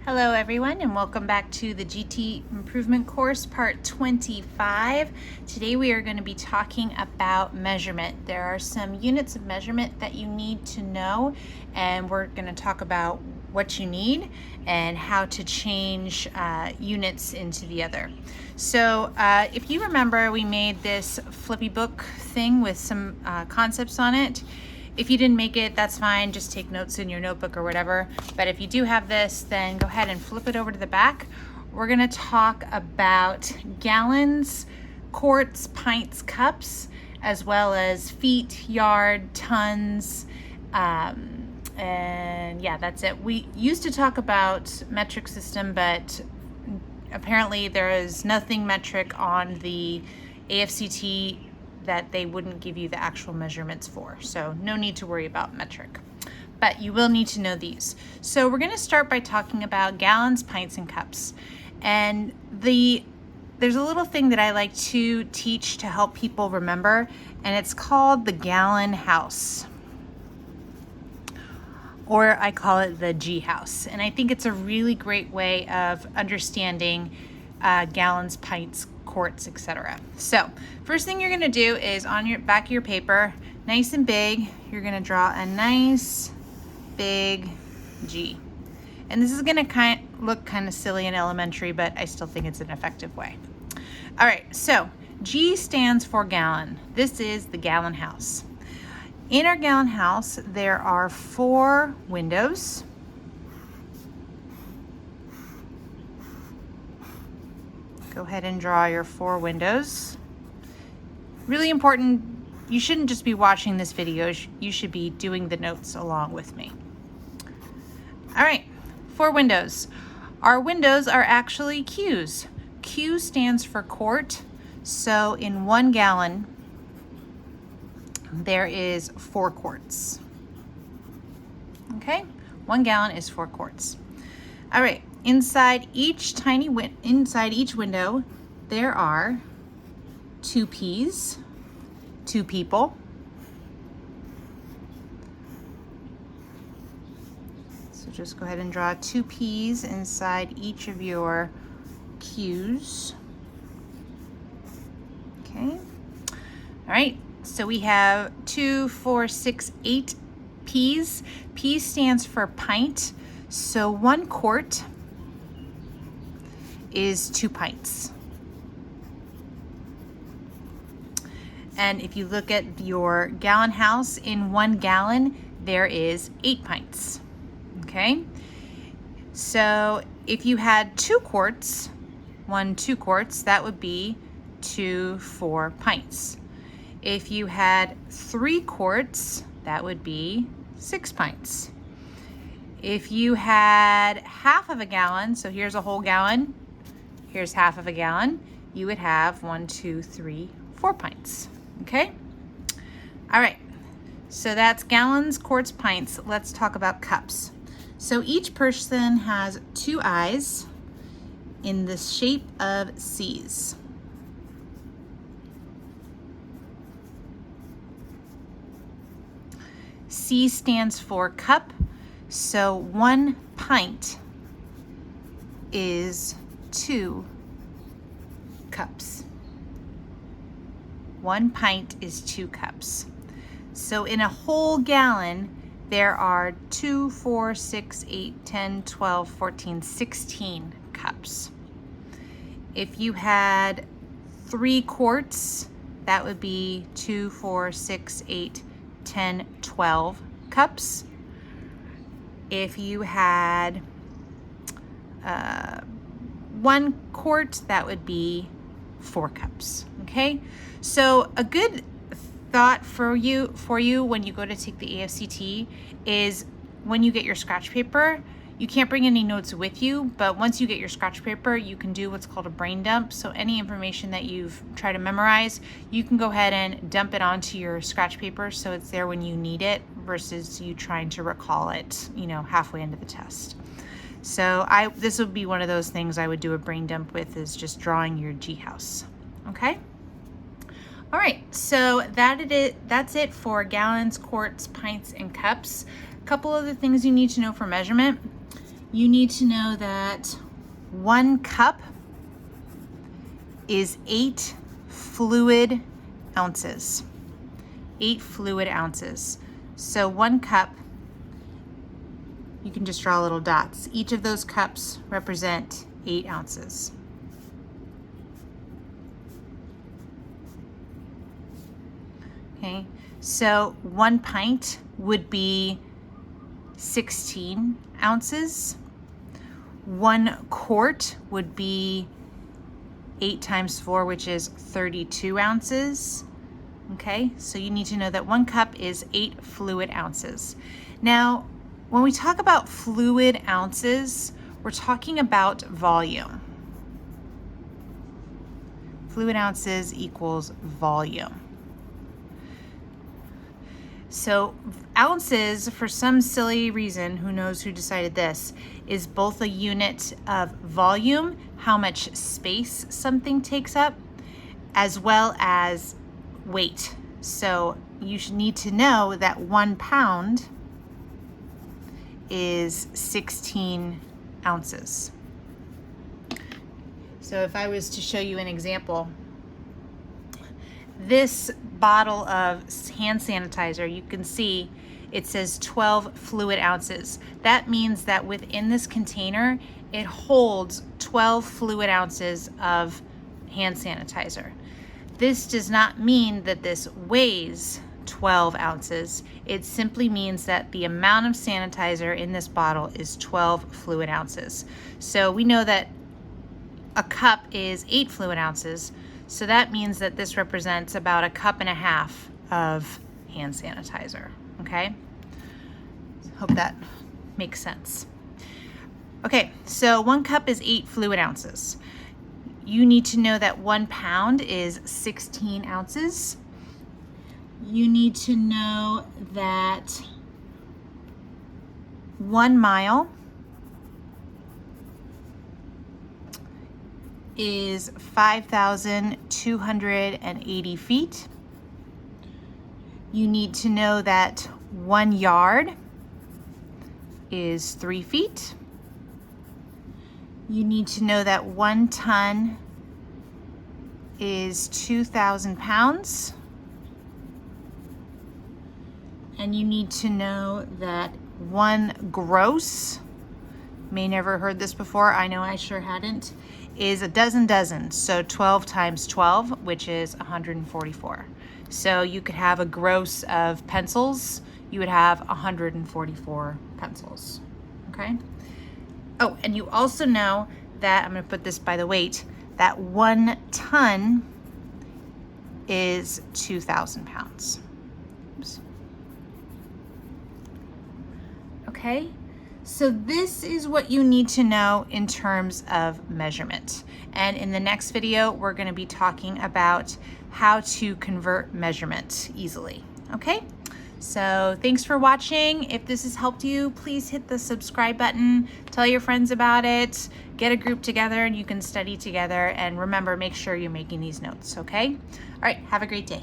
Hello everyone, and welcome back to the GT Improvement course, part 25. Today we are going to be talking about measurement. There are some units of measurement that you need to know, and we're going to talk about what you need and how to change units into the other. So if you remember, we made this flippy book thing with some concepts on it. If you didn't make it, that's fine. Just take notes in your notebook or whatever. But if you do have this, then go ahead and flip it over to the back. We're gonna talk about gallons, quarts, pints, cups, as well as feet, yard, tons, and yeah, that's it. We used to talk about metric system, but apparently there is nothing metric on the AFCT that they wouldn't give you the actual measurements for. So no need to worry about metric, but you will need to know these. So we're gonna start by talking about gallons, pints, and cups. And there's a little thing that I like to teach to help people remember, and it's called the gallon house. Or I call it the G house. And I think it's a really great way of understanding gallons, pints, quarts, etc. So first thing you're going to do is on your back of your paper, nice and big, you're going to draw a nice big G. And this is going to look kind of silly and elementary, but I still think it's an effective way. All right, so G stands for gallon. This is the gallon house. In our gallon house, there are 4 windows. Go ahead and draw your 4 windows. Really important, you shouldn't just be watching this video, you should be doing the notes along with me. All right, 4 windows. Our windows are actually Q's. Q stands for quart, so in 1 gallon, there is 4 quarts. Okay, 1 gallon is 4 quarts. All right. Inside each window, there are 2 P's, 2 people. So just go ahead and draw 2 P's inside each of your Q's. Okay. All right. So we have 2, 4, 6, 8 P's. P stands for pint. So 1 quart is 2 pints. And if you look at your gallon house, in 1 gallon, there is 8 pints, okay? So if you had 2 quarts, 2 quarts, that would be 2, 4 pints. If you had 3 quarts, that would be 6 pints. If you had half of a gallon, so here's a whole gallon, here's half of a gallon, you would have 1, 2, 3, 4 pints, okay? All right, so that's gallons, quarts, pints. Let's talk about cups. So each person has 2 eyes in the shape of C's. C stands for cup, so 1 pint is 2 cups. 1 pint is 2 cups. So in a whole gallon, there are 2, 4, 6, 8, 10, 12, 14, 16 cups. If you had 3 quarts, that would be 2, 4, 6, 8, 10, 12 cups. If you had 1 quart, that would be 4 cups, okay? So a good thought for you when you go to take the AFCT is when you get your scratch paper, you can't bring any notes with you, but once you get your scratch paper, you can do what's called a brain dump. So any information that you've tried to memorize, you can go ahead and dump it onto your scratch paper so it's there when you need it versus you trying to recall it, halfway into the test. So this would be one of those things I would do a brain dump with, is just drawing your G house, okay? All right, so that's it for gallons, quarts, pints, and cups. A couple other things you need to know for measurement. you need to know that 1 cup is 8 fluid ounces. 8 fluid ounces. So 1 cup, you can just draw little dots. Each of those cups represent 8 ounces. Okay, so 1 pint would be 16 ounces. 1 quart would be 8 times 4, which is 32 ounces. Okay, so you need to know that 1 cup is 8 fluid ounces. Now, when we talk about fluid ounces, we're talking about volume. Fluid ounces equals volume. So ounces, for some silly reason, who knows who decided this, is both a unit of volume, how much space something takes up, as well as weight. So you should need to know that 1 pound is 16 ounces. So if I was to show you an example, this bottle of hand sanitizer, you can see it says 12 fluid ounces. That means that within this container, it holds 12 fluid ounces of hand sanitizer. This does not mean that this weighs 12 ounces. It simply means that the amount of sanitizer in this bottle is 12 fluid ounces. So we know that a cup is 8 fluid ounces. So that means that this represents about 1.5 cups of hand sanitizer, okay? Hope that makes sense. Okay, so 1 cup is 8 fluid ounces. You need to know that 1 pound is 16 ounces. You need to know that 1 mile is 5,280 feet. You need to know that 1 yard is 3 feet. You need to know that 1 ton is 2,000 pounds. And you need to know that 1 gross, may never heard this before, I know I sure hadn't, is a dozen. So 12 times 12, which is 144. So you could have a gross of pencils, you would have 144 pencils, okay? Oh, and you also know that, I'm gonna put this by the weight, that 1 ton is 2,000 pounds. Oops. Okay, so this is what you need to know in terms of measurement. And in the next video, we're gonna be talking about how to convert measurement easily, okay? So thanks for watching. If this has helped you, please hit the subscribe button, tell your friends about it, get a group together and you can study together. And remember, make sure you're making these notes, okay? All right, have a great day.